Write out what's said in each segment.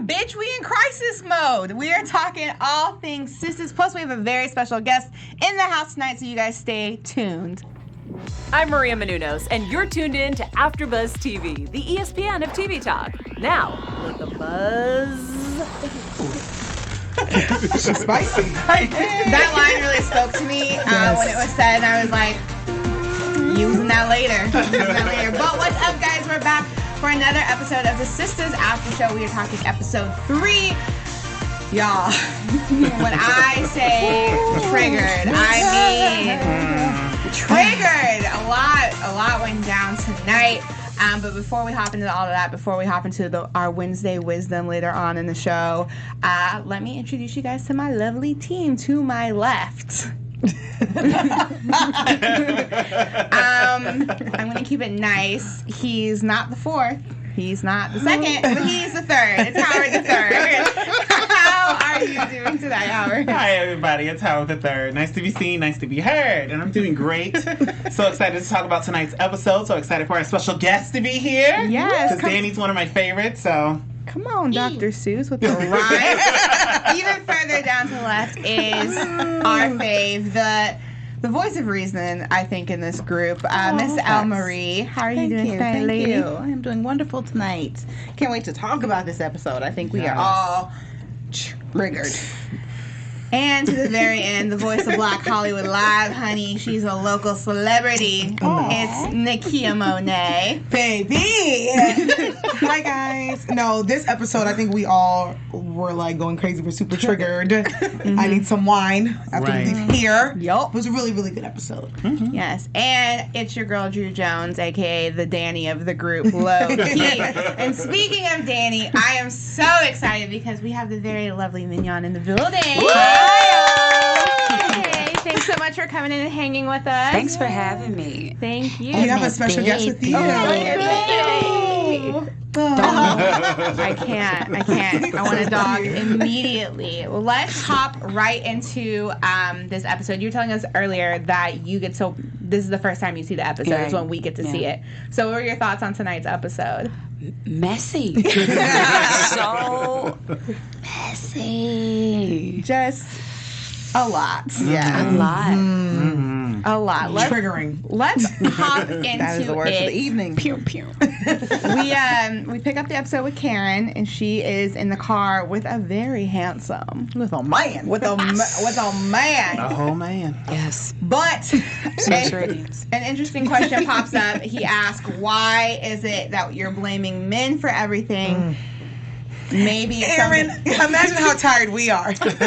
bitch, we in crisis mode. We are talking all things sisters. Plus, we have a very special guest in the house tonight, so you guys stay tuned. I'm Maria Menounos, and you're tuned in to AfterBuzz TV, the ESPN of TV talk. Now, let the buzz. She's spicy. That line really spoke to me when it was said, and I was like, using that later. But what's up, guys? We're back for another episode of the Sistas After Show. We are talking episode 3. Y'all, when I say triggered, I mean triggered. A lot went down tonight. But before we hop into all of that, before we hop into our Wednesday wisdom later on in the show, let me introduce you guys to my lovely team to my left. I'm going to keep it nice. He's not the fourth. He's not the second, but he's the third. It's Howard the third. How are you doing tonight, Howard? Hi, everybody. It's Howard the third. Nice to be seen. Nice to be heard. And I'm doing great. So excited to talk about tonight's episode. So excited for our special guest to be here. Yes. Because Danny's one of my favorites, so... Come on, Dr. Seuss with the rhyme. Even further down to the left is our fave, the voice of reason, I think, in this group, Miss Elle Marie. How are you doing tonight, lady? Thank you. I'm doing wonderful tonight. Can't wait to talk about this episode. I think we are all triggered. And to the very end, the voice of Black Hollywood Live, honey. She's a local celebrity. It's Nakia Monet. Baby! Hi, guys. No, this episode, I think we all were like going crazy. We're super triggered. I need some wine after we leave here. Yup. It was a really, really good episode. Yes. And it's your girl, Drew Jones, a.k.a. the Danny of the group, low key. And speaking of Danny, I am so excited because we have the very lovely Mignon in the building. Hey, thanks so much for coming in and hanging with us. Thanks for having me. Thank you. We have a special guest with you. I can't. I want a dog immediately. Well, let's hop right into this episode. You were telling us earlier that this is the first time you see the episode. It's when we get to see it. So what were your thoughts on tonight's episode? Messy. So messy. Just a lot. Yeah. A lot. A lot. Triggering. Let's hop into That is the word for the evening. Pew pew. We pick up the episode with Karen, and she is in the car with a very handsome, With a man. with a man. A whole man. Yes. But An an interesting question pops up. He asks, "Why is it that you're blaming men for everything?" Maybe it's Aaron, something- imagine how tired we are. But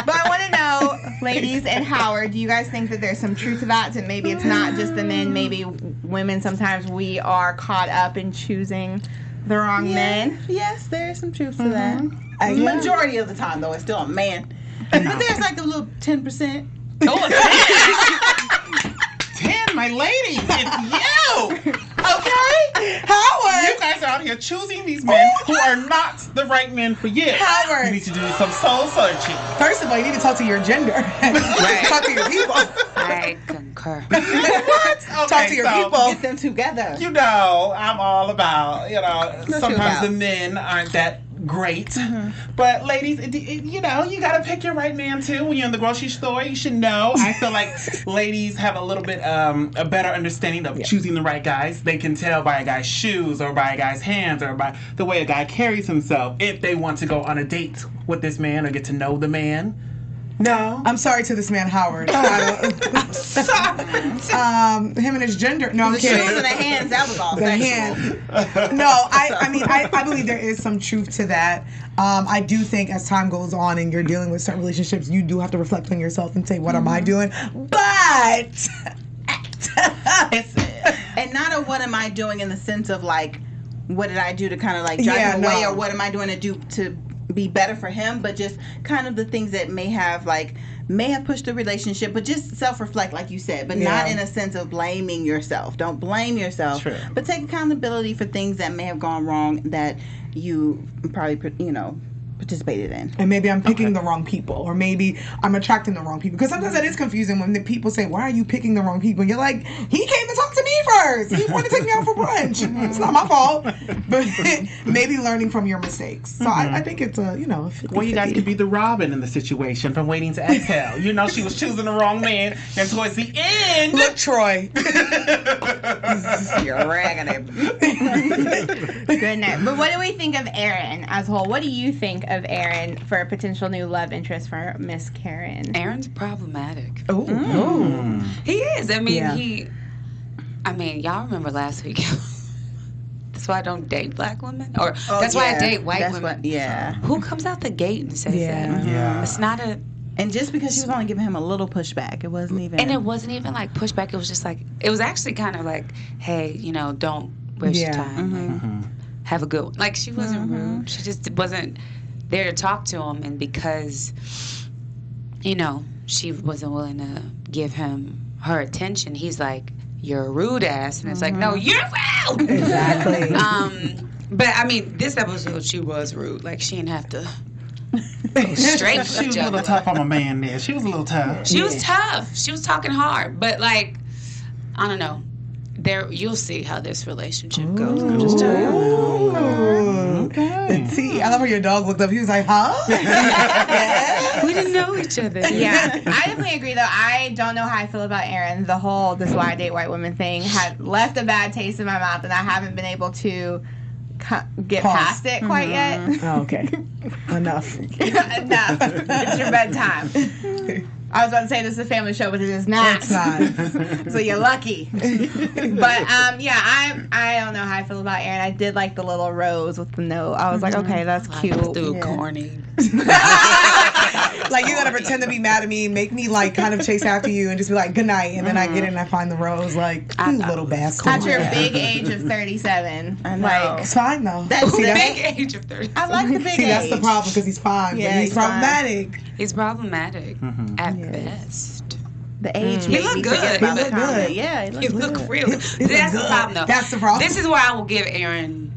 I want to know, ladies and Howard, do you guys think that there's some truth to that? That maybe it's not just the men, maybe women, sometimes we are caught up in choosing the wrong men? Yes, there is some truth to that. Majority of the time, though, it's still a man. But there's like a little 10%. 10, my ladies. It's you. Okay? Howard! You guys are out here choosing these men who are not the right men for you. Howard! You need to do some soul searching. First of all, you need to talk to your gender. Talk to your people. I concur. What? Okay, Talk to your people. Get them together. You know, I'm all about, What sometimes you about? the men aren't that great. But ladies, you got to pick your right man too. When you're in the grocery store, you should know. I feel like ladies have a little bit a better understanding of choosing the right guys. They can tell by a guy's shoes or by a guy's hands or by the way a guy carries himself if they want to go on a date with this man or get to know the man. No. I'm sorry to this man, Howard. Him and his gender. No, I'm The kidding. shoes and the hands, that was all The sexual. hand. No, I believe there is some truth to that. I do think as time goes on and you're dealing with certain relationships, you do have to reflect on yourself and say, what am I doing? But And not a what am I doing in the sense of like, what did I do to kind of like drive him away, or what am I doing to do to be better for him, but just kind of the things that may have pushed the relationship, but just self-reflect, like you said, but not in a sense of blaming yourself. Don't blame yourself, but take accountability for things that may have gone wrong that you probably, participated in. And maybe I'm picking the wrong people, or maybe I'm attracting the wrong people. Because sometimes that is confusing when the people say, "Why are you picking the wrong people?" And you're like, "He came to talk to me first. He wanted to take me out for brunch. It's not my fault." But maybe learning from your mistakes. So I think it's a 50-50. Well, you guys could be the Robin in the situation from Waiting to Exhale. She was choosing the wrong man, and towards the end, look, Troy. You're ragging it. Good night. But what do we think of Aaron as a whole? What do you think of Aaron for a potential new love interest for Miss Karen? Aaron's problematic. Ooh. He is. I mean, y'all remember last week. That's why I don't date black women, or that's why I date white women. Who comes out the gate and says that? Yeah. It's not a. And just because she was only giving him a little pushback, it wasn't even. And it wasn't even like pushback. It was just like, it was actually kind of like, hey, don't waste your time. Like, have a good one. Like, she wasn't rude. She just wasn't there to talk to him. And because, she wasn't willing to give him her attention, he's like, you're a rude ass. And it's like, no, you're rude. Exactly. But I mean, this episode, she was rude. Like, she didn't have to go straight for she was a little tough on my man there. She was a little tough. She was tough. She was talking hard. But, like, I don't know. You'll see how this relationship goes. I'm just telling you. Okay. See, I love how your dog looked up. He was like, huh? We didn't know each other. Yeah, I definitely agree, though. I don't know how I feel about Aaron. The whole "this is why I date white women" thing had left a bad taste in my mouth, and I haven't been able to get past it quite yet. Oh, okay. Enough. Enough. It's your bedtime. I was about to say this is a family show, but it is not. It's not. So you're lucky. But I don't know how I feel about Aaron. I did like the little rose with the note. I was like, okay, that's cute. Corny. Like, you're gonna pretend to be mad at me, make me like kind of chase after you, and just be like, good night, and then I get in and I find the rose. Like, you little bastard. At your big age of 37. I know. Like, It's fine though. That's The the big age of 30. I like the big See, age. that's the problem, because he's fine, Yeah, but he's he's fine. problematic. He's problematic at best. The age He made look me good. forget He about the look comment. good. Yeah, He look real. That's the problem, though. That's the problem. This is why I will give Aaron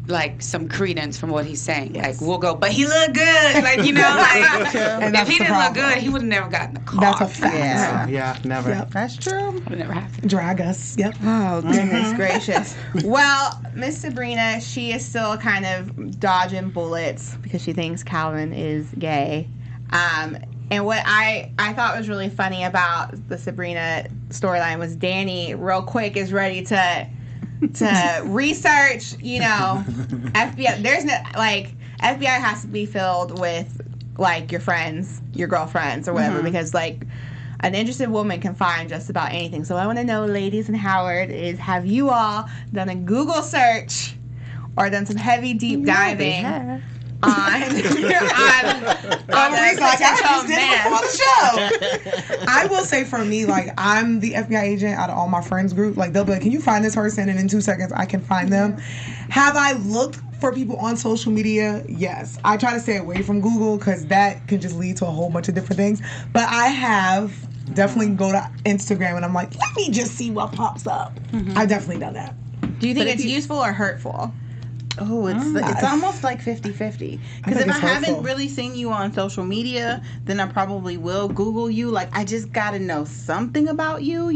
like some credence from what he's saying. Like, we'll go, but he looked good. Like, like And if that's he the didn't look problem. good, he would have never gotten the car. That's a fact. Yeah. Yeah, never. Yep. That's true. Would never happen. Drag us. Yep. oh, goodness gracious. Well, Miss Sabrina, she is still kind of dodging bullets because she thinks Calvin is gay. And what I thought was really funny about the Sabrina storyline was Danny, real quick, is ready to research, FBI. There's no, like, FBI has to be filled with, like, your friends, your girlfriends, or whatever, because, like, an interested woman can find just about anything. So I want to know, ladies and Howard, have you all done a Google search or done some heavy deep diving on Reason, like, I just did it before the show. I will say, for me, like, I'm the FBI agent out of all my friends group. Like, they'll be like, can you find this person? And in 2 seconds, I can find them. Have I looked for people on social media? Yes. I try to stay away from Google because that can just lead to a whole bunch of different things. But I have definitely go to Instagram and I'm like, let me just see what pops up. I've definitely done that. Do you think it's useful or hurtful? Oh, it's almost like 50-50. Because if I haven't hurtful. really seen you on social media, then I probably will Google you. Like, I just got to know something about you,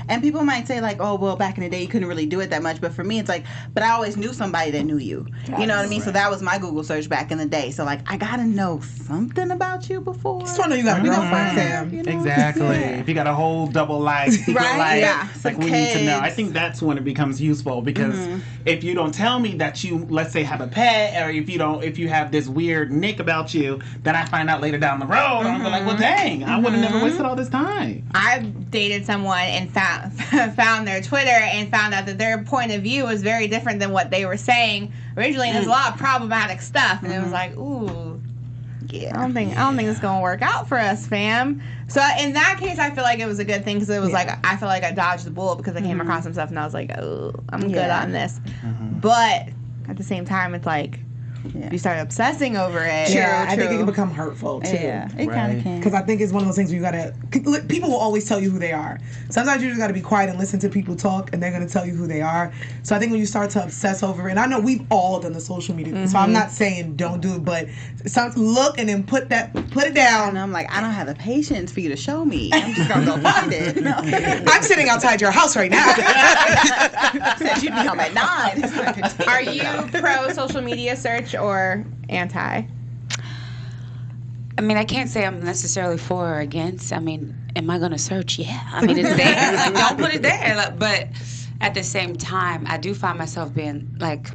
And people might say, like, oh, well, back in the day, you couldn't really do it that much. But for me, it's like, but I always knew somebody that knew you. You know what I mean? So that was my Google search back in the day. So, like, I got to know something about you before. Just want to know you got a girlfriend, Sam. Exactly. If you got a whole double life, secret Right, life, yeah. like, we need to know. I think that's when it becomes useful, because if you don't tell me that you, let's say, have a pet, or if you have this weird nick about you that I find out later down the road, I'm like, well, dang, I would have never wasted all this time. I've dated someone and found their Twitter and found out that their point of view was very different than what they were saying originally, and there's a lot of problematic stuff, and it was like, ooh, yeah, I don't think it's gonna work out for us, fam. So in that case, I feel like it was a good thing, because it was like, I feel like I dodged the bullet because I came across some stuff and I was like, oh, I'm good on this. But at the same time, it's like, you start obsessing over it. Yeah, I think it can become hurtful too. Yeah, it kind of can. Because I think it's one of those things where you gotta. People will always tell you who they are. Sometimes you just gotta be quiet and listen to people talk, and they're gonna tell you who they are. So I think when you start to obsess over it, and I know we've all done the social media, so I'm not saying don't do it, but look and then put it down. And I'm like, I don't have the patience for you to show me. I'm just gonna go find it. No. I'm sitting outside your house right now. Said you'd be home at 9. Are you pro social media search or anti? I mean, I can't say I'm necessarily for or against. I mean, am I going to search? Yeah. I mean, it's there. Like, don't put it there. Like, but at the same time, I do find myself being like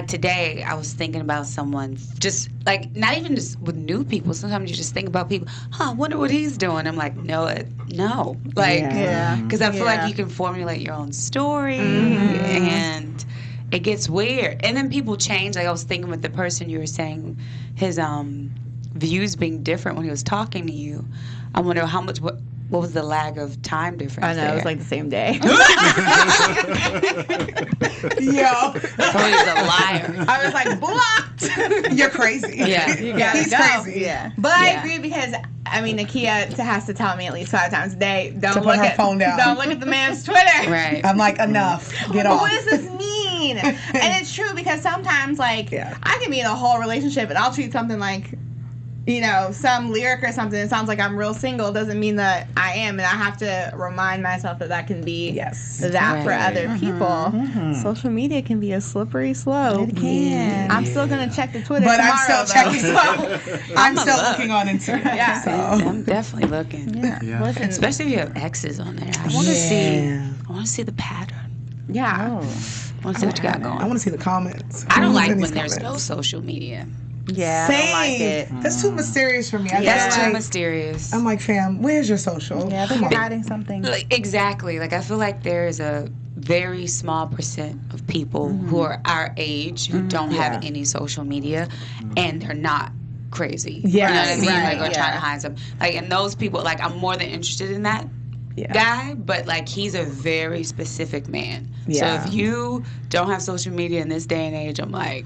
today, I was thinking about someone, just like, not even just with new people. Sometimes you just think about people, I wonder what he's doing. I'm like, no. Like, because I feel like you can formulate your own story and it gets weird. And then people change. Like, I was thinking with the person you were saying, his views being different when he was talking to you. I wonder what was the lag of time difference? I know, it was like the same day. Yo. So he's a liar. I was like, blocked. You're crazy. Yeah. You gotta He's go. crazy. Yeah. But I agree because, I mean, Nakia has to tell me at least 5 times a day, don't put look her at phone down. Don't look at the man's Twitter. Right. I'm like, enough. Get But off. what does this mean? And it's true because sometimes, like, Yeah. I can be in a whole relationship and I'll tweet something like, you know, some lyric or something. It sounds like I'm real single. It doesn't mean that I am. And I have to remind myself that can be that for other people. Social media can be a slippery slope. It can. I'm still going to check the Twitter But tomorrow, I'm still checking. I'm still looking on Instagram. Yeah. So. I'm definitely looking. Yeah. Listen, Especially if you have exes on there. I want to see the pattern. yeah. I want to see what you got going. I want to see the comments. I don't like Look at when these there's no comments. social media. Yeah, Same. I don't like it. That's too mysterious for me. I That's feel too like, mysterious. I'm like, fam, where's your social? Yeah, I think you're hiding something. Like, exactly. Like, I feel like there is a very small percent of people who are our age who don't have any social media, and they're not crazy. Yes, you know what I mean? right, Like, or trying to hide some. Like, and those people, like, I'm more than interested in that guy, but like, he's a very specific man. Yeah. So if you don't have social media in this day and age, I'm like,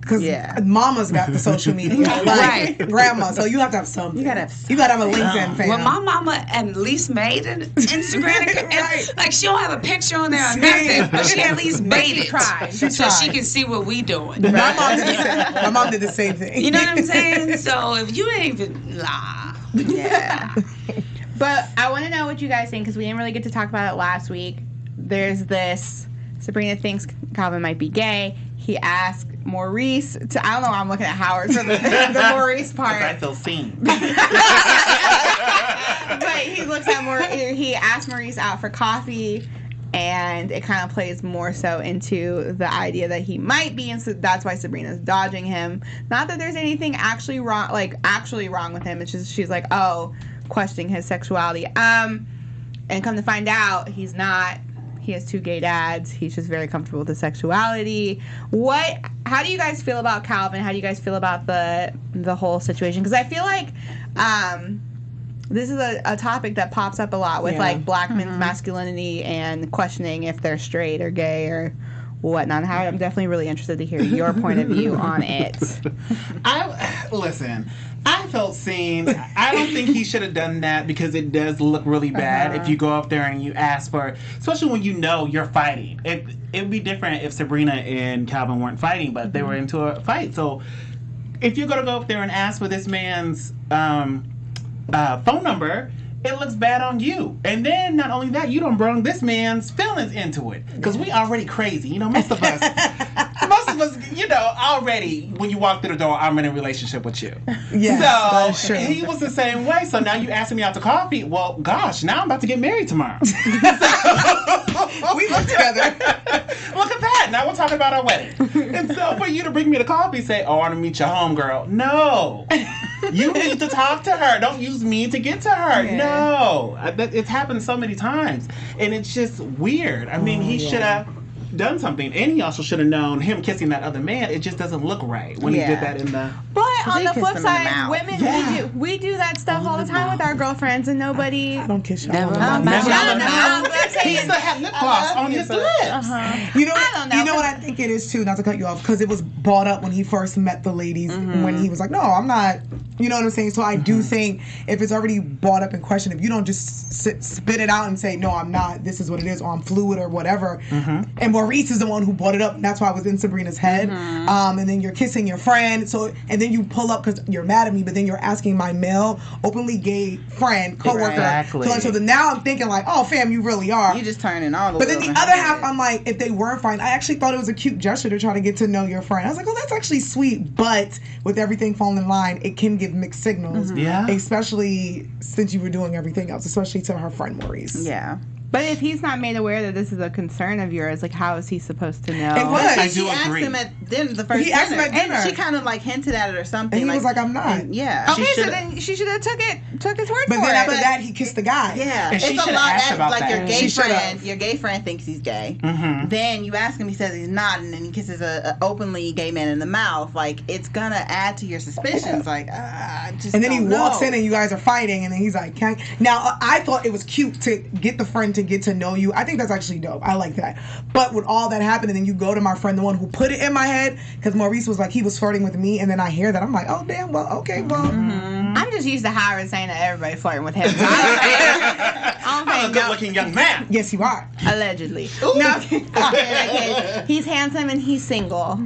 Because mama's got the social media, like grandma. So you have to have something. You gotta have a LinkedIn fam. when my mama at least made an Instagram account, and, like, she don't have a picture on there or nothing, but she at least made it. tried. She So tried. she can see what we doing. My mom did the same thing. You know what I'm saying? So if you ain't even, Yeah. But I want to know what you guys think because we didn't really get to talk about it last week. There's this, Sabrina thinks Calvin might be gay. He asked Maurice to, I don't know why I'm looking at Howard for the Maurice part. I feel seen. But he looks at he asked Maurice out for coffee, and it kind of plays more so into the idea that he might be, and so that's why Sabrina's dodging him. Not that there's anything actually wrong with him. It's just she's like, oh, questioning his sexuality. And come to find out, he's not. He has 2 gay dads. He's just very comfortable with his sexuality. How do you guys feel about Calvin? How do you guys feel about the whole situation? Because I feel like this is a topic that pops up a lot with like black men's masculinity and questioning if they're straight or gay or whatnot. Howard, I'm definitely really interested to hear your point of view on it. Listen, I felt seen. I don't think he should have done that because it does look really bad if you go up there and you ask for, especially when you know you're fighting. It would be different if Sabrina and Calvin weren't fighting, but they were into a fight. So if you're going to go up there and ask for this man's phone number, it looks bad on you. And then not only that, you don't bring this man's feelings into it. Because we already crazy. You know, most of us, you know, already when you walk through the door, I'm in a relationship with you. Yeah. So he was the same way. So now you asking me out to coffee. Well, gosh, now I'm about to get married tomorrow. We look together. Look at that. Now we're talking about our wedding. And so for you to bring me to coffee, say, oh, I want to meet your homegirl. No. You need to talk to her. Don't use me to get to her. Yeah. No. It's happened so many times. And it's just weird. I mean, he should have done something. And he also should have known him kissing that other man. It just doesn't look right when he did that in the... But But on the flip side, women, we do that stuff all the time with our girlfriends, and nobody. I don't kiss y'all. Never on the mind. mouth. He still had lip gloss on his lips. You know what I think it is too, not to cut you off, because it was brought up when he first met the ladies, when he was like, no, I'm not, you know what I'm saying? So I do think if it's already brought up in question, if you don't just spit it out and say, no, I'm not, this is what it is, or I'm fluid or whatever, and Maurice is the one who brought it up, and that's why I was in Sabrina's head, and then you're kissing your friend, so, and then you pull up because you're mad at me, but then you're asking my male, openly gay friend, coworker, Exactly. so then now I'm thinking like, oh fam, you really are. You just turning all the But then the other half, I'm like, if they weren't fine, I actually thought it was a cute gesture to try to get to know your friend. I was like, oh, that's actually sweet. But with everything falling in line, it can give mixed signals. Yeah. Especially since you were doing everything else, especially to her friend Maurice. Yeah. But if he's not made aware that this is a concern of yours, like, how is he supposed to know? It was. I She do asked agree. him at dinner, the first He asked him dinner, at dinner. and she kind of like hinted at it or something. And he was like, I'm not. and yeah. Okay, She so should've- then she should have took his word But for then it. after that, he kissed the guy. Yeah, And she it's a should've lot. asked That, about like that. your gay friend thinks he's gay. Mm-hmm. Then you ask him, he says he's not, and then he kisses a openly gay man in the mouth. Like, it's gonna add to your suspicions. Like, I just And then he don't walks know. in and you guys are fighting, and then he's like, "Can I?" Now, I thought it was cute to get the friend to get to know you. I think that's actually dope. I like that. But with all that happened, and then you go to my friend, the one who put it in my head, because Maurice was like, he was flirting with me, and then I hear that. I'm like, oh, damn, well, okay, well. I'm just used to Howard saying that everybody flirting with him. So I don't I'm a think good-looking young man. Yes, you are. allegedly. No, okay. He's handsome and he's single.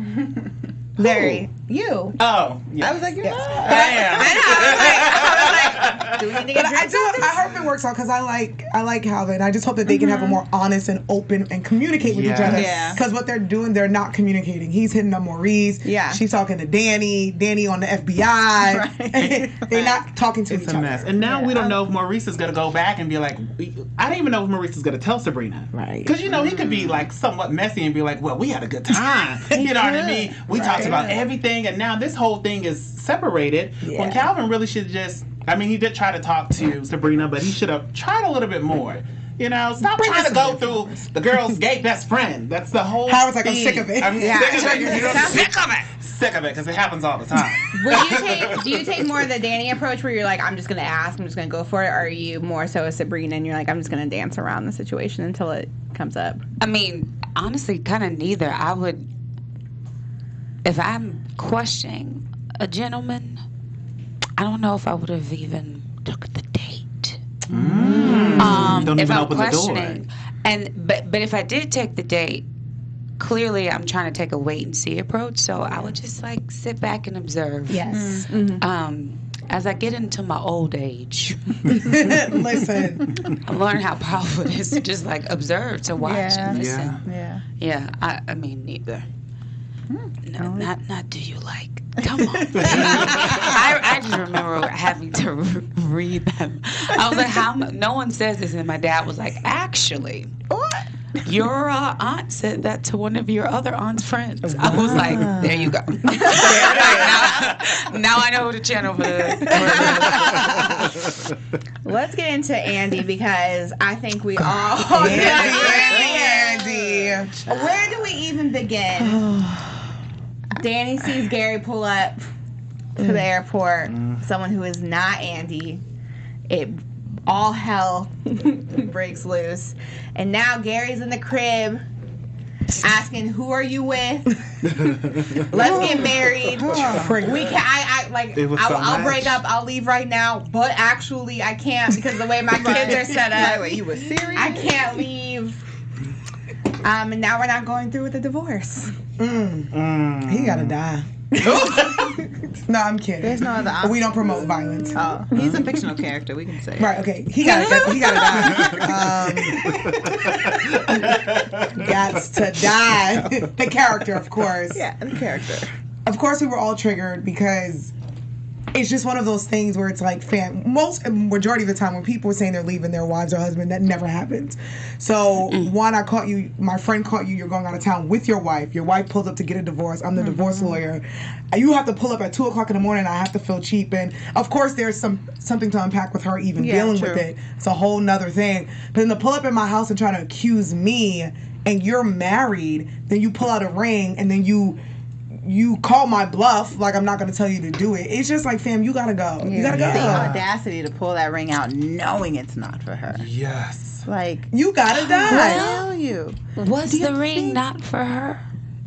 Very. You. Oh, yeah. I was like, you're not. I am. I was like, do we need to get But I hope it works out because I like Calvin. I just hope that they can have a more honest and open and communicate with each other. Yeah. Because what they're doing, they're not communicating. He's hitting on Maurice. Yeah. She's talking to Danny on the FBI. Right. They're not talking to It's each a other. mess. And now we don't know if Maurice is going to go back and be like, I don't even know if Maurice is going to tell Sabrina. Right. Because, he could be like somewhat messy and be like, well, we had a good time. You know what I mean? We talked about everything, and now this whole thing is separated. Yeah. When Calvin really should just, he did try to talk to Sabrina, but he should have tried a little bit more. Stop trying to go through the girl's gay best friend. That's the whole Howard's like, I'm thing. sick of it. I'm sick of it. Sick of it, because it happens all the time. do you take more of the Danny approach where you're like, I'm just going to ask, I'm just going to go for it? Or are you more so a Sabrina and you're like, I'm just going to dance around the situation until it comes up? I mean, honestly, kind of neither. I would, if I'm questioning a gentleman, I don't know if I would have even took the date. Don't If even I'm open the door. questioning, but if I did take the date, clearly I'm trying to take a wait and see approach. So I would just like sit back and observe. Yes. As I get into my old age, Listen. I learned how powerful it is to just like observe, to watch and listen. Yeah. Yeah, I mean, neither. No, not do you like? Come on. I just remember having to read them. I was like, no one says this, and my dad was like, actually, what? Your aunt said that to one of your other aunt's friends. I was like, there you go. now I know who to channel for this. Let's get into Andy because I think we all. Andy. Where do we even begin? Danny sees Gary pull up to the airport. Someone who is not Andy. All hell breaks loose, and now Gary's in the crib asking, "Who are you with? Let's get married. We can. I'll break up. I'll leave right now. But actually, I can't because the way my kids are set up. Wait, you were serious? I can't leave. And now we're not going through with the divorce. He gotta die. No, I'm kidding. There's no other option. We don't promote violence. Oh, he's a fictional character. We can say. Right, okay. He gotta die. Gots to die. The character, of course. Yeah, the character. Of course, we were all triggered because it's just one of those things where it's like, majority of the time when people are saying they're leaving their wives or husband, that never happens. So, one, my friend caught you, you're going out of town with your wife. Your wife pulls up to get a divorce. I'm the divorce lawyer. You have to pull up at 2 o'clock in the morning. I have to feel cheap. And, of course, there's something to unpack with her even dealing with it. It's a whole nother thing. But then to pull up at my house and try to accuse me, and you're married, then you pull out a ring, and then you you call my bluff, like I'm not gonna tell you to do it. It's just like, fam, you gotta go. You gotta go. The audacity to pull that ring out knowing it's not for her. Yes. Like, you gotta die. tell you. Was the ring not for her?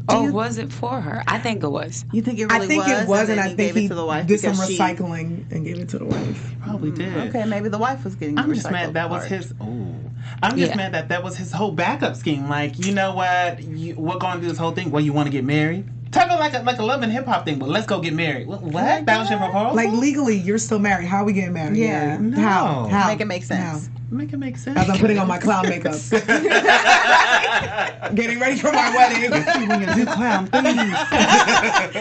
Or was it for her? I think it was. You think it really was? I think it was, and I think gave it to the wife did some because recycling and gave it to the wife. Probably did. Okay, maybe the wife was getting. I'm just mad that was his. Ooh, I'm just mad that was his whole backup scheme. Like, you know what? We're going to do this whole thing. Well, you want to get married? Talk about like a love and hip hop thing. Well, let's go get married. What? That was your proposal? Like, legally, you're still married. How are we getting married? Yeah. No. How? Make it make sense. Make it make sense. As I'm putting on my clown makeup. Getting ready for my wedding. When you do clown things.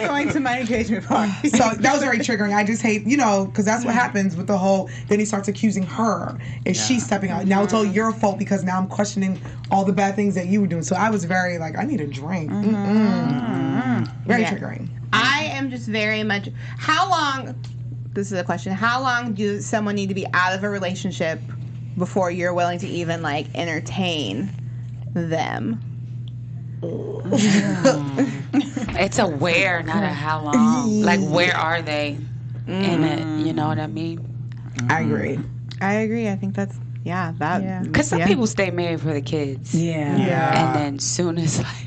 Going to my engagement party. So that was very triggering. I just hate, because that's what happens with the whole, then he starts accusing her. Is she stepping out? Now it's all your fault because now I'm questioning all the bad things that you were doing. So I was very like, I need a drink. Very triggering. I am just very much, how long, this is a question, how long does someone need to be out of a relationship before you're willing to even like entertain them? It's a where, not a how long. Like, where are they in it? You know what I mean? I agree. I think that's, Because some people stay married for the kids. Yeah. And then soon as like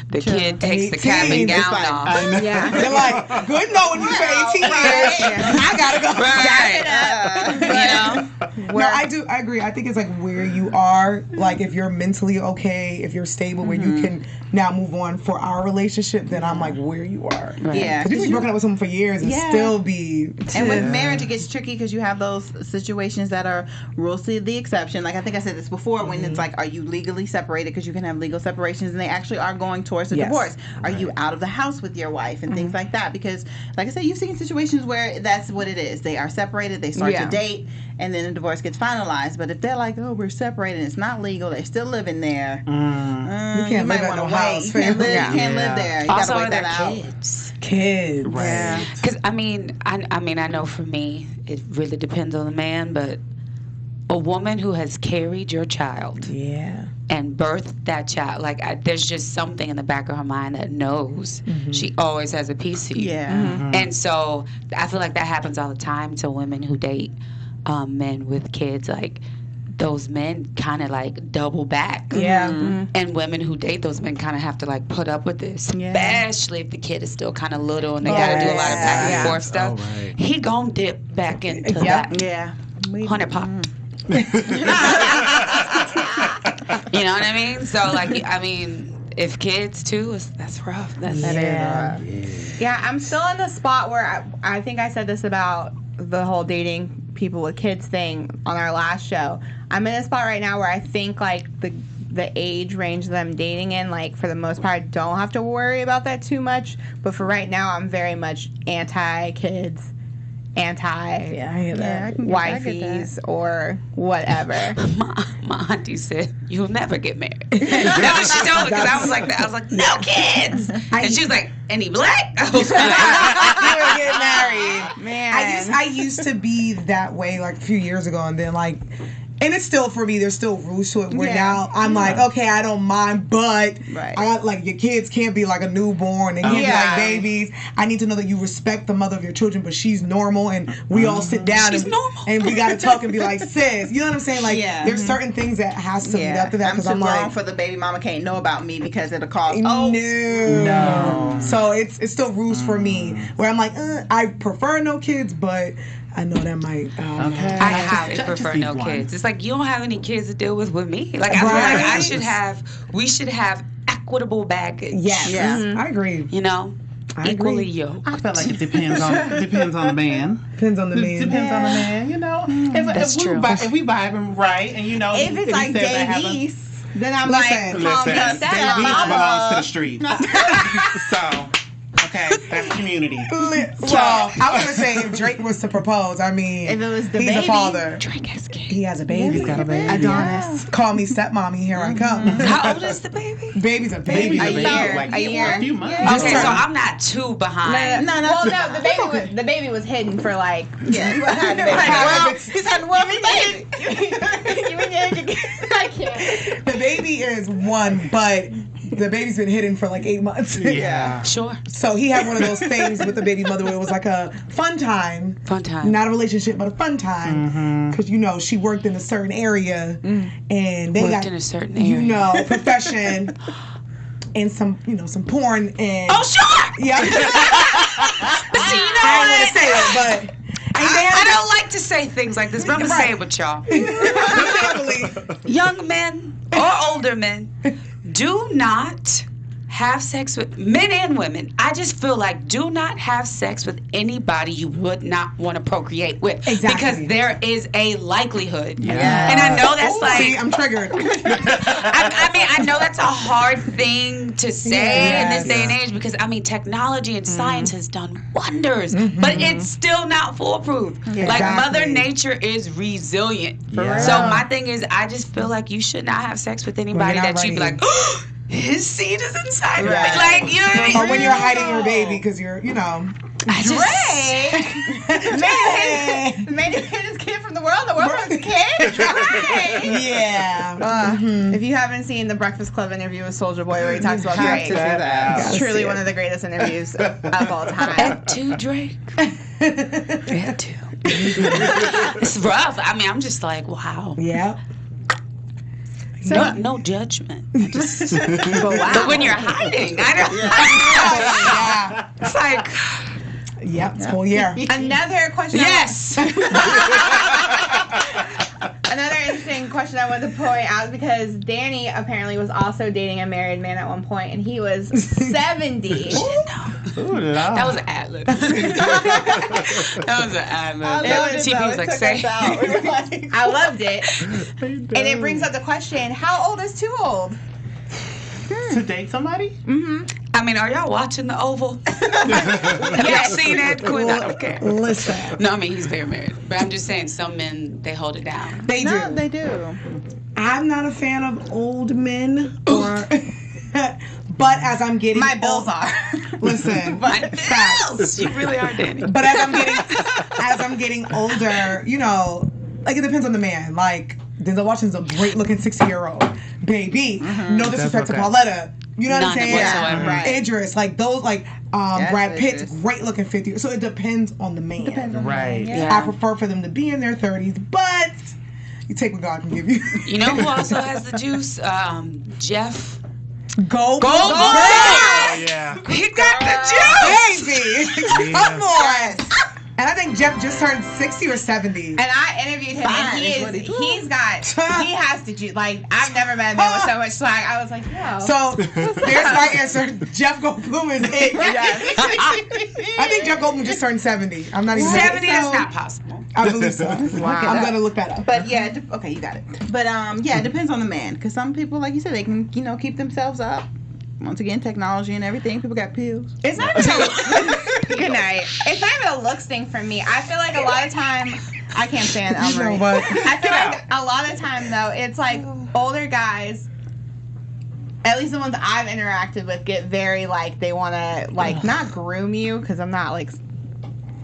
the kid takes the cap and gown off. They're like, good knowing you for 18 years. I gotta go. No, I agree. I think it's like where you are, like if you're mentally okay, if you're stable, where you can now move on. For our relationship, then I'm like where you are. Right. Yeah. Because you can be broken up with someone for years and still be. And with marriage, it gets tricky because you have those situations that are rules to the exception. Like I think I said this before, when it's like, are you legally separated? Because you can have legal separations, and they actually are going towards a divorce. Are you out of the house with your wife and things like that? Because, like I said, you've seen situations where that's what it is. They are separated. They start to date, and then the divorce gets finalized. But if they're like, oh, we're separated, and it's not legal, they're still living there. You can't live at no house. You can't live there. You also, gotta wait that are out. Kids. Right. Yeah. Because I mean, I know for me, it really depends on the man, but a woman who has carried your child and birthed that child, like there's just something in the back of her mind that knows she always has a piece of you. And so I feel like that happens all the time to women who date men with kids. Like those men kind of like double back. And women who date those men kind of have to like put up with this, especially if the kid is still kind of little and they got to do a lot of back and forth stuff. He gon' dip back into that. 100 pop. You know what I mean? So like, I mean, if kids too, that's rough. That is rough. Yeah, I'm still in the spot where I think I said this about the whole dating people with kids thing on our last show. I'm in a spot right now where I think like the age range that I'm dating in, like for the most part, I don't have to worry about that too much. But for right now, I'm very much anti-kids, anti-wifeys or whatever. My auntie said, "You'll never get married." That's what she told me, because I was like, "No kids," and she was like, "Any black?" I was like, "You will get married, man." I used to be that way like a few years ago, and then like. And it's still, for me, there's still rules to it where now I'm like, okay, I don't mind, but I got, like, your kids can't be like a newborn. They can't be like babies. I need to know that you respect the mother of your children, but she's normal, and we all sit down and we got to talk and be like, sis, you know what I'm saying? Like, there's certain things that has to lead up to that. I'm too grown for the baby mama can't know about me because it'll cause, no. So it's still rules for me where I'm like, I prefer no kids, but I know that might. I highly prefer no kids. It's like you don't have any kids to deal with me. Like I feel like we should have equitable baggage. Yes. I agree. You know, equally yoked. I feel like it depends on the man. Depends on the man. Depends on the man. You know, That's true. If we vibing right, and you know, if it's like Davies, then I'm listen, Davies belongs to the street. So. Okay, that's community. Well, I was gonna say if Drake was to propose, I mean, if it was the he's baby, a father. Drake has kids. He has a baby. He's got a baby. Adonis. Call me stepmommy. Here I come. How old is the baby? Baby's a baby. A few months. Okay, so I'm not too behind. No, the baby was hidden for like. He's had one baby. I can't. The baby is one, but the baby's been hidden for like 8 months. Yeah. Sure. So he had one of those things with the baby mother where it was like a fun time. Fun time. Not a relationship, but a fun time. Because, she worked in a certain area. And they Worked in a certain area. Profession. And some porn and... Oh, sure! Yeah. But see, you know I don't what? want to say it, but... I don't like to say things like this, but I'm going to say it with y'all. Young men or older men, do not have sex with men and women. I just feel like do not have sex with anybody you would not want to procreate with. Exactly. Because there is a likelihood. Yeah. And I know that's See, I'm triggered. I know that's a hard thing to say in this day and age because, technology and science has done wonders, but it's still not foolproof. Yeah. Like, Exactly. Mother Nature is resilient. Yeah. So my thing is, I just feel like you should not have sex with anybody not that you'd be ready. like, oh, his seed is inside of me. Right. Like, you know what I mean? Or when you're hiding your baby because you're, Drake made his kid from the world wants a kid. Drake. Yeah. If you haven't seen the Breakfast Club interview with Soulja Boy where he talks about have Drake, to see that. it's Gotta truly see one it. of the greatest interviews of all time. That too, Drake. That too. It's rough. I'm just like, wow. Yeah. No judgment. But wow. But when you're hiding, I don't. Yeah. It's like, Yep. It's whole year. Another question. yes. Another interesting question I wanted to point out because Danny apparently was also dating a married man at one point, and he was 70. Ooh, la. That was an ad-lib. That was an ad-lib. TP was like, say. I loved it. And it brings up the question, how old is too old? To date somebody? Are y'all watching The Oval? Have y'all seen Ed Quinn? I don't care. Listen. No, he's very married. But I'm just saying, some men, they hold it down. They do. No, they do. I'm not a fan of old men or... But as I'm getting... My bills are. Listen. My facts. bills! You really are, Danny. But as I'm getting older, like it depends on the man. Like Denzel Washington's a great looking 60-year-old baby. No disrespect to Pauletta. You know what I'm None saying? whatsoever. Right. Idris, like those, like Brad Pitt's Idris. great looking 50. So it depends on the man. Right. Yeah. I prefer for them to be in their 30s, but you take what God can give you. You know who also has the juice? Jeff Goldblum. Oh, yeah. He got the juice! Baby. Yeah. Come on. And I think Jeff just turned 60 or 70. And I interviewed him, and he has to do, like, I've never met a man with so much swag. I was like, no. So there's my answer. Jeff Goldblum is it. Yes. I think Jeff Goldblum just turned 70. I'm not even 70, so, that's not possible. I believe so. Wow. I'm going to look that up. But yeah, okay, you got it. But it depends on the man, because some people, like you said, they can keep themselves up. Once again, technology and everything. People got pills. It's not even good night. It's not even a looks thing for me. I feel like a lot of time I can't stand You know Elmarie. what? I feel like a lot of time though, it's like older guys, at least the ones I've interacted with, get very like they want to like not groom you because I'm not like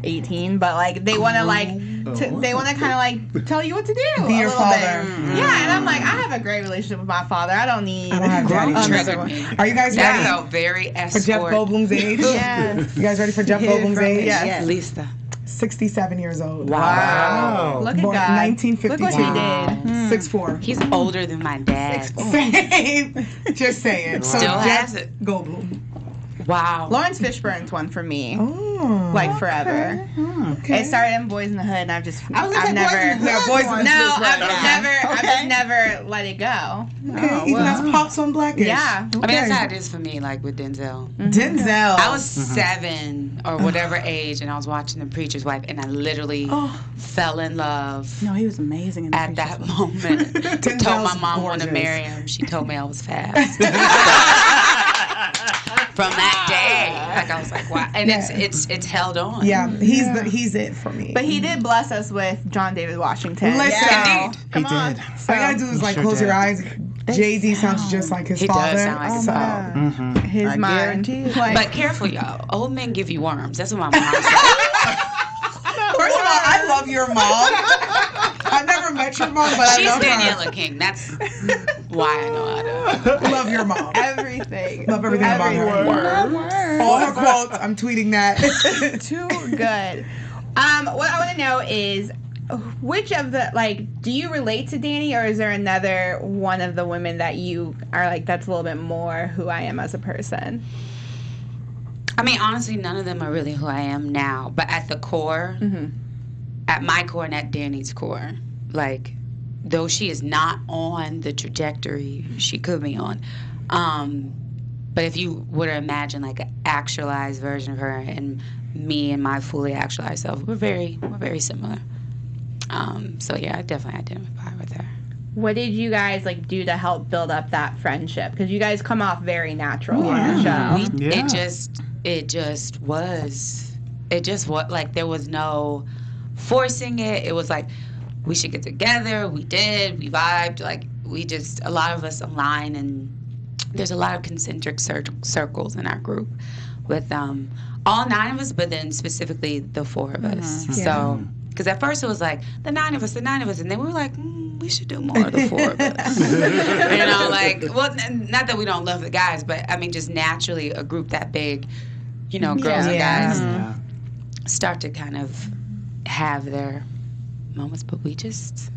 18, but like they want to like they want to kind of like tell you what to do. Be your father. Yeah, and I'm like I have a great relationship with my father. I don't need. I don't have daddy. another one. Are you guys That ready felt very for Jeff escort. Goldblum's age? Yes. You guys ready for Jeff Goldblum's age? Yes. Lisa. 67 years old. Wow. Look at Born God. 1952. Look what he did. 6'4". He's older than my dad. Same. Just saying. So Still Jeff has it. Goldblum. Wow. Lawrence Fishburne's one for me. Oh. Like forever. Okay. It started in Boys in the Hood, and I've Boys in never. the Hood No, was I've right never. now. I've Okay. just never let it go. Okay, even as Pops on Blackish. Yeah. That's how it is for me, like with Denzel. Denzel. I was 7 or whatever age, and I was watching The Preacher's Wife, and I literally fell in love No, he was amazing in the at Preacher's that Wife. moment. Denzel's Told my mom I wanted to gorgeous. marry him. She told me I was fast. From that day, like I was like, wow, and it's held on. Yeah, he's it for me. But he did bless us with John David Washington. Listen. So, Indeed. come He on. did. All you gotta do is like Sure close your did. eyes. Jay-Z sounds just like his He father. does sound like his father. His I mind. guarantee it. Like, But careful, y'all. Old men give you worms. That's what my mom said. First of all, I love your mom. I've never met your mom, but I She's love her. Daniela King. That's why I know how to. Love your mom. Everything. Love everything about her. All her quotes. I'm tweeting that. Too good. What I want to know is, which of the, like, do you relate to Danny, or is there another one of the women that you are like, that's a little bit more who I am as a person? I mean, honestly, none of them are really who I am now. But at the core, at my core and at Danny's core, like, though she is not on the trajectory she could be on, but if you were to imagine like an actualized version of her and me and my fully actualized self, we're very similar. So yeah, I definitely identify with her. What did you guys like do to help build up that friendship? Because you guys come off very natural on the show. It just was like there was no forcing it. It was like we should get together. We did. We vibed. Like a lot of us align, and there's a lot of concentric circles in our group with all 9 of us, but then specifically the 4 of us. Yeah. So. Because at first it was like, the 9 of us, and then we were like, we should do more of the 4 of us. You know, like, well, not that we don't love the guys, but I mean, just naturally a group that big, you know, girls and guys start to kind of have their moments, but we just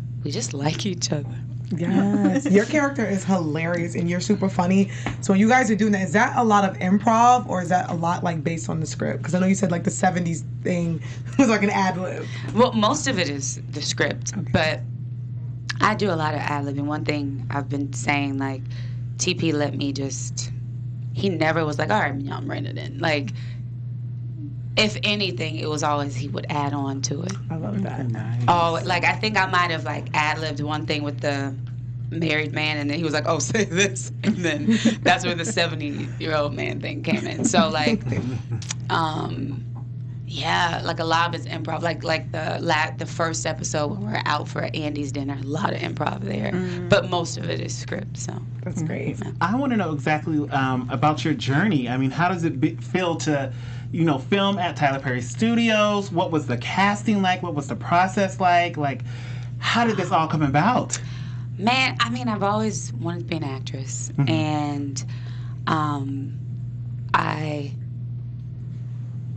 like each other. Yes. Your character is hilarious and you're super funny. So when you guys are doing that, is that a lot of improv or is that a lot like based on the script? Because I know you said like the 70s thing was like an ad-lib. Well, most of it is the script, but I do a lot of ad-libbing. One thing I've been saying, like, TP let me he never was like, all right, Mignon, bring it in. Like, if anything, it was always he would add on to it. I love that. Nice. Oh, like I think I might have like ad-libbed one thing with the married man, and then he was like, "Oh, say this," and then that's where the 70-year-old man thing came in. So like, yeah, like a lot of it's improv. Like the first episode when we were out for Andy's dinner, a lot of improv there, but most of it is script. So that's great. I want to know exactly about your journey. I mean, how does it feel to, you know, film at Tyler Perry Studios? What was the casting like? What was the process like? Like, how did this all come about? Man, I mean, I've always wanted to be an actress, and I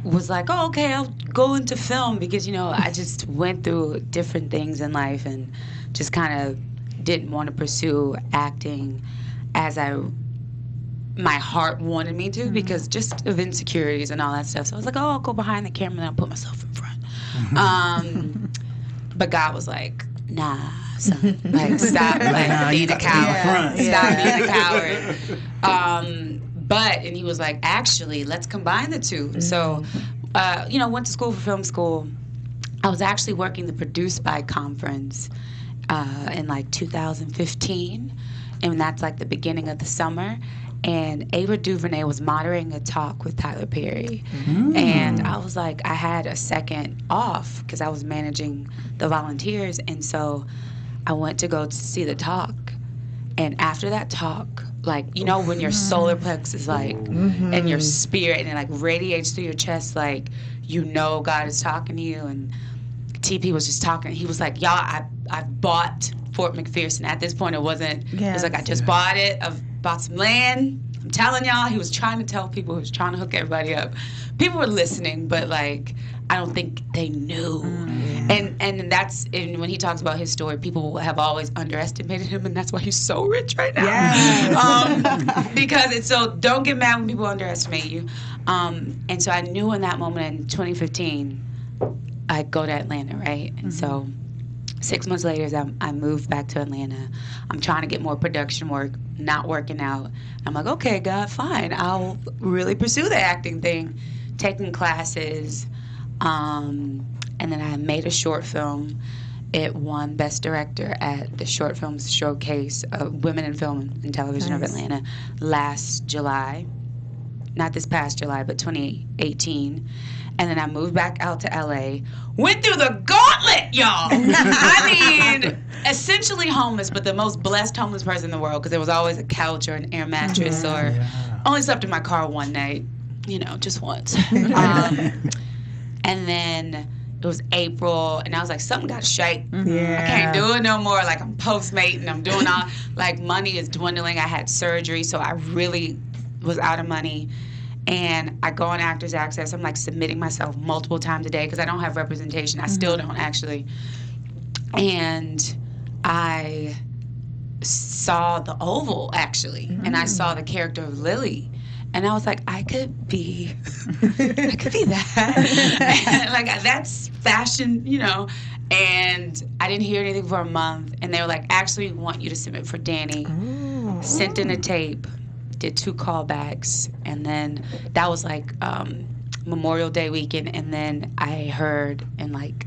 was like, oh, okay, I'll go into film because, you know, I just went through different things in life and just kind of didn't want to pursue acting as my heart wanted me to because just of insecurities and all that stuff. So I was like, oh, I'll go behind the camera and I'll put myself in front. But God was like, nah, son, like stop being a coward. Stop being a coward. And he was like, actually, let's combine the two. So, you know, went to school for film school. I was actually working the Produce By conference in like 2015. And that's like the beginning of the summer. And Ava DuVernay was moderating a talk with Tyler Perry. And I was like, I had a second off because I was managing the volunteers. And so I went to go see the talk. And after that talk, like, you know, when your solar plex is like, and your spirit, and it like radiates through your chest, like, you know God is talking to you. And TP was just talking. He was like, y'all, I bought Fort McPherson. At this point, it wasn't, it was like, I just bought it. I've bought some land. I'm telling y'all, he was trying to tell people, he was trying to hook everybody up. People were listening, but like, I don't think they knew. And that's, and when he talks about his story, people have always underestimated him, and that's why he's so rich right now. Because it's so, don't get mad when people underestimate you. And so I knew in that moment in 2015, I'd go to Atlanta, right? And so 6 months later, I moved back to Atlanta. I'm trying to get more production work, not working out. I'm like, okay, God, fine. I'll really pursue the acting thing, taking classes. And then I made a short film. It won Best Director at the Short Films Showcase of Women in Film and Television of Atlanta last July. Not this past July, but 2018. And then I moved back out to LA. Went through the gauntlet, y'all. I mean, essentially homeless, but the most blessed homeless person in the world because there was always a couch or an air mattress or only slept in my car one night, you know, just once. And then it was April, and I was like, something got to shake. Yeah. I can't do it no more. Like, I'm Postmating, I'm doing all, like, money is dwindling. I had surgery, so I really was out of money. And I go on Actors Access. I'm, like, submitting myself multiple times a day because I don't have representation. I still don't, actually. And I saw the Oval, actually, and I saw the character of Lily. And I was like, I could be that. Like, that's fashion, you know. And I didn't hear anything for a month. And they were like, actually, we want you to submit for Danny. Sent in a tape, did 2 callbacks. And then that was like Memorial Day weekend. And then I heard in like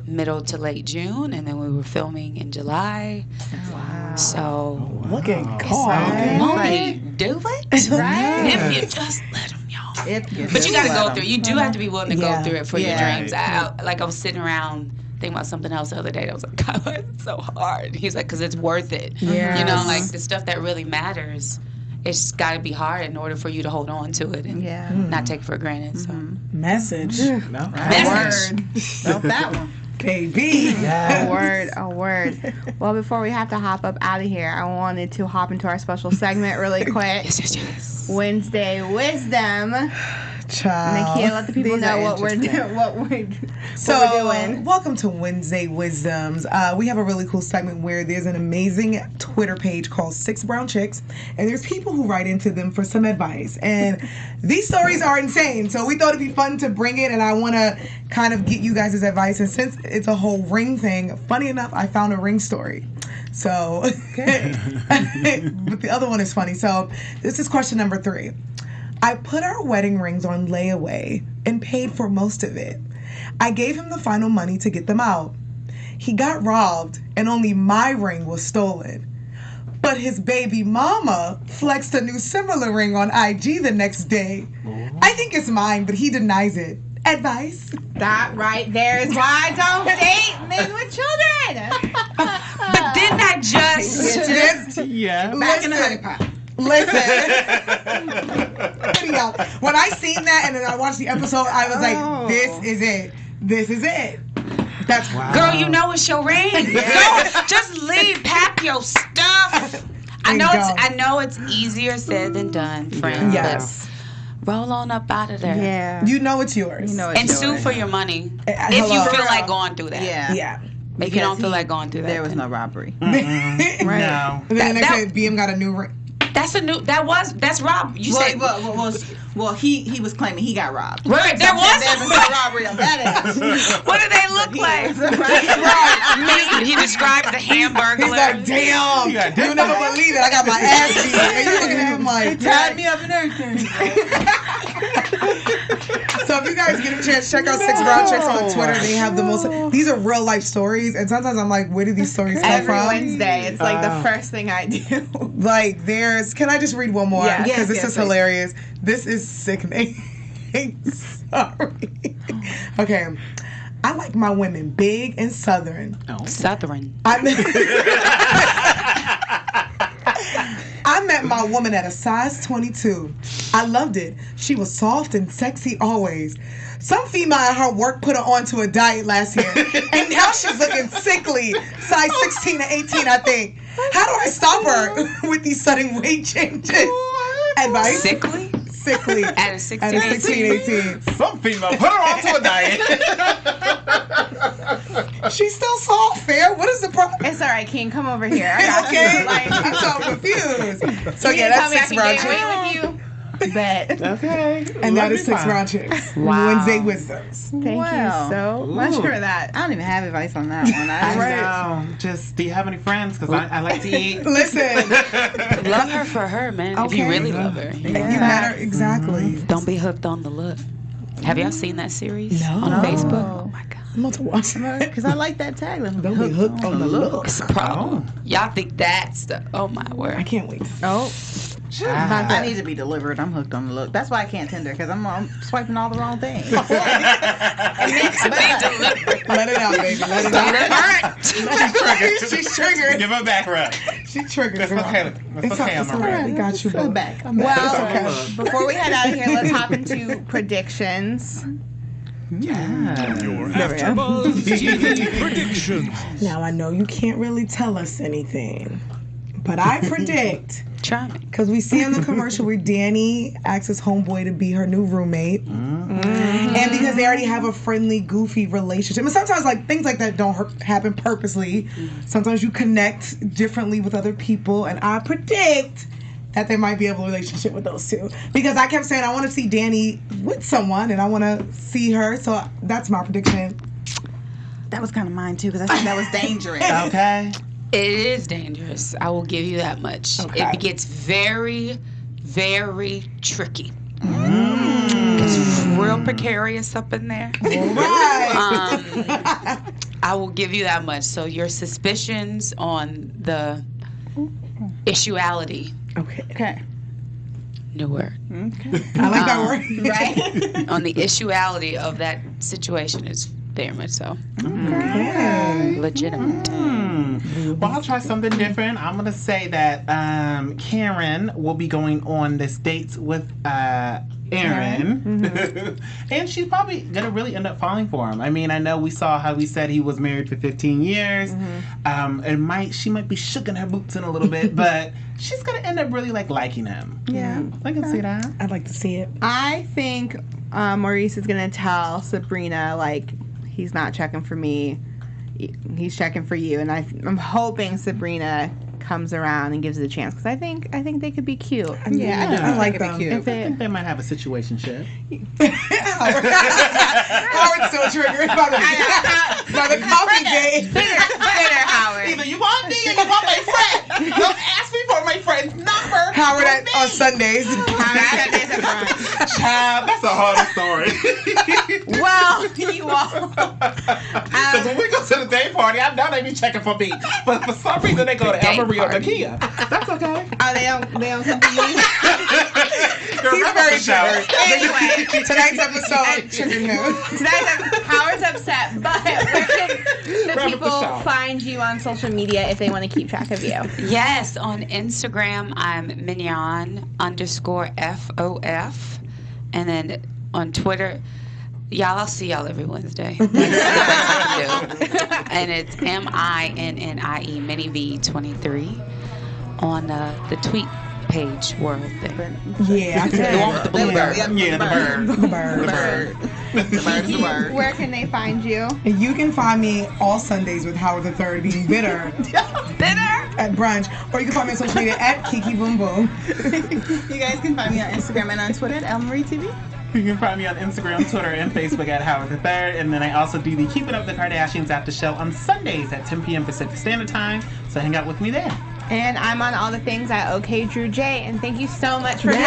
middle to late June. And then we were filming in July. Wow. So look at God. Won't he do it? Right. If you just let him, y'all. But you got to go through. You do have to be willing to go through it for your dreams. I was sitting around thinking about something else the other day. I was like, God, why is it so hard? He's like, because it's worth it. Yes. You know, like the stuff that really matters, it's got to be hard in order for you to hold on to it and not take it for granted. So. Message. No. Message. Felt that one. Baby. A word. Well, before we have to hop up out of here, I wanted to hop into our special segment really quick. Yes. Wednesday Wisdom. Child. Nakia, let the people know what we're doing. What we're doing. Welcome to Wednesday Wisdoms. We have a really cool segment where there's an amazing Twitter page called 6 Brown Chicks, and there's people who write into them for some advice. And these stories are insane, so we thought it'd be fun to bring it, and I want to kind of get you guys' advice. And since it's a whole ring thing, funny enough, I found a ring story. So, but the other one is funny. So, this is question number 3. I put our wedding rings on layaway and paid for most of it. I gave him the final money to get them out. He got robbed and only my ring was stolen. But his baby mama flexed a new similar ring on IG the next day. I think it's mine, but he denies it. Advice? That right there is why I don't date men with children. But didn't I just... Yeah. Back in the honey pot. Listen. When I seen that and then I watched the episode, I was like, this is it. This is it. That's wow. Girl, you know it's your ring. No, just leave, pack your stuff. I know it's easier said than done, friend. Yes. Roll on up out of there. Yeah. You know it's yours. You know it's And yours. sue for your money Hello. if you feel like going through that. Yeah. Yeah. If you don't feel like going through that. There was no robbery. Right. No. And then the next day, BM got a new ring. That's rob. You said Well, he was claiming he got robbed. right. There was was no robbery on that end. What do they look like? He described the hamburger. He's like, damn, you'll never believe it. I got my ass beat. And you looking at him like, Tied me up and everything. So if you guys get a chance, check out 6 Brown Chicks on Twitter. They have the most. These are real life stories, and sometimes I'm like, where did these stories come Every from? Wednesday, it's like the first thing I do. Like there's. Can I just read one more? Yeah. Because this Yes, is hilarious. This is sickening. Sorry. Okay. I like my women big and southern. Oh. Southern. I met my woman at a size 22. I loved it. She was soft and sexy always. Some female at her work put her onto a diet last year, and now she's looking sickly. Size 16 to 18, I think. How do I stop her with these sudden weight changes? Advice? Sickly? Sickly. At a 16, At a 16, 18. Some female put her onto a diet. She's still soft, fair. What is the problem? It's all right, King. Come over here. I got Okay, you. Like, I'm so confused. So you yeah, tell that's me I 6 can Brown gain Chicks. weight with you. Bet. Okay. And that Love is me 6 fine. Brown Chicks. Wow. Wednesday Wisdoms. Thank Wow. you so much for that. I don't even have advice on that one. I know. Just, do you have any friends? Because I like to eat. Listen, Love her for her, man. If you Okay. really love her. you matter exactly. Don't be hooked on the look. Have y'all seen that series No. on Facebook? Oh my God. I'm about to watch that. Because I like that tagline. Don't be hooked on the look. It's a problem. Y'all think that's the, oh my I word. can't wait. Oh. I need to be delivered. I'm hooked on the look. That's why I can't Tinder, because I'm swiping all the wrong things. Let it out, baby. Let it out. She's triggered. Give her back rub. She's triggered. That's girl. okay. That's It's okay. it's I'm all right. alright. We got you, Go baby. back. I'm back. Well, It's okay. before we head out of here, let's hop into predictions. Yeah. Your AfterBuzz TV predictions. Now, I know you can't really tell us anything, but I predict, Try me. because we see on the commercial where Danny asks his homeboy to be her new roommate, and because they already have a friendly, goofy relationship. And sometimes, like, things like that don't happen purposely. Sometimes you connect differently with other people, and I predict that there might be a relationship with those two. Because I kept saying I want to see Danny with someone, and I want to see her, so that's my prediction. That was kind of mine too, because I think that was dangerous. Okay. It is dangerous. I will give you that much. Okay. It gets very, very tricky. It's real precarious up in there. Right. I will give you that much. So your suspicions on the issuality. Okay. New word. I like that word. Right? On the issuality of that situation is very much so. Legitimate. Well, I'll try something different. I'm gonna say that Karen will be going on this date with Aaron, and she's probably gonna really end up falling for him. I mean, I know we saw how he said he was married for 15 years. She might be shooking her boots in a little bit, but she's gonna end up really liking him. Yeah. I can see that. I'd like to see it. I think Maurice is gonna tell Sabrina he's not checking for me, he's checking for you, and I'm hoping Sabrina comes around and gives it a chance, because I think they could be cute. I like them. I think they might have a situationship. Howard's so triggered by the coffee date. Bitter, Howard. Either you want me or you want my friend. Don't ask me for my friend's number. Howard on Sundays. Child, that's a hard story. Well, you all. Because when we go to the day party, I know they be checking for me. But for some reason, they go to El Maria Nakia. That's okay. Oh, they don't come to you? He's very triggered. Anyway. Tonight's episode triggered him. Howard's upset, but where can the Wrap up the people show. find you on social media if they want to keep track of you? Yes, on Instagram, I'm Mignon _FOF. And then on Twitter, I'll see y'all every Wednesday. That's the best I can do. And it's MINNIE, Minnie V23, on the tweet page world there. Yeah, I The one with the blue bird. Yeah, the bird. The bird. The bird. The bird's the word. Where can they find you? And you can find me all Sundays with Howard III being bitter. At brunch. Or you can find me on social media at Kiki Boom Boom. You guys can find me on Instagram and on Twitter at ElMarieTV. You can find me on Instagram, Twitter, and Facebook at Howard III. And then I also do the Keeping Up with the Kardashians after show on Sundays at 10 p.m. Pacific Standard Time. So hang out with me there. And I'm on all the things at OK Drew J. And thank you so much for coming.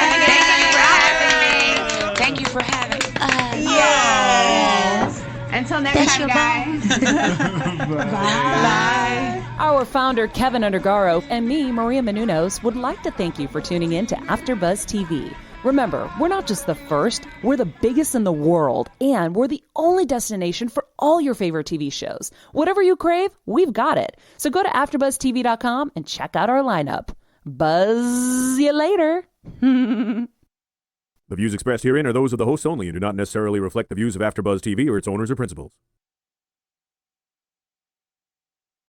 Thank you for having us. Yes. Until next time, guys. Bye. Our founder, Keven Undergaro, and me, Maria Menounos, would like to thank you for tuning in to AfterBuzz TV. Remember, we're not just the first, we're the biggest in the world, and we're the only destination for all your favorite TV shows. Whatever you crave, we've got it. So go to AfterBuzzTV.com and check out our lineup. Buzz you later. The views expressed herein are those of the hosts only and do not necessarily reflect the views of AfterBuzz TV or its owners or principals.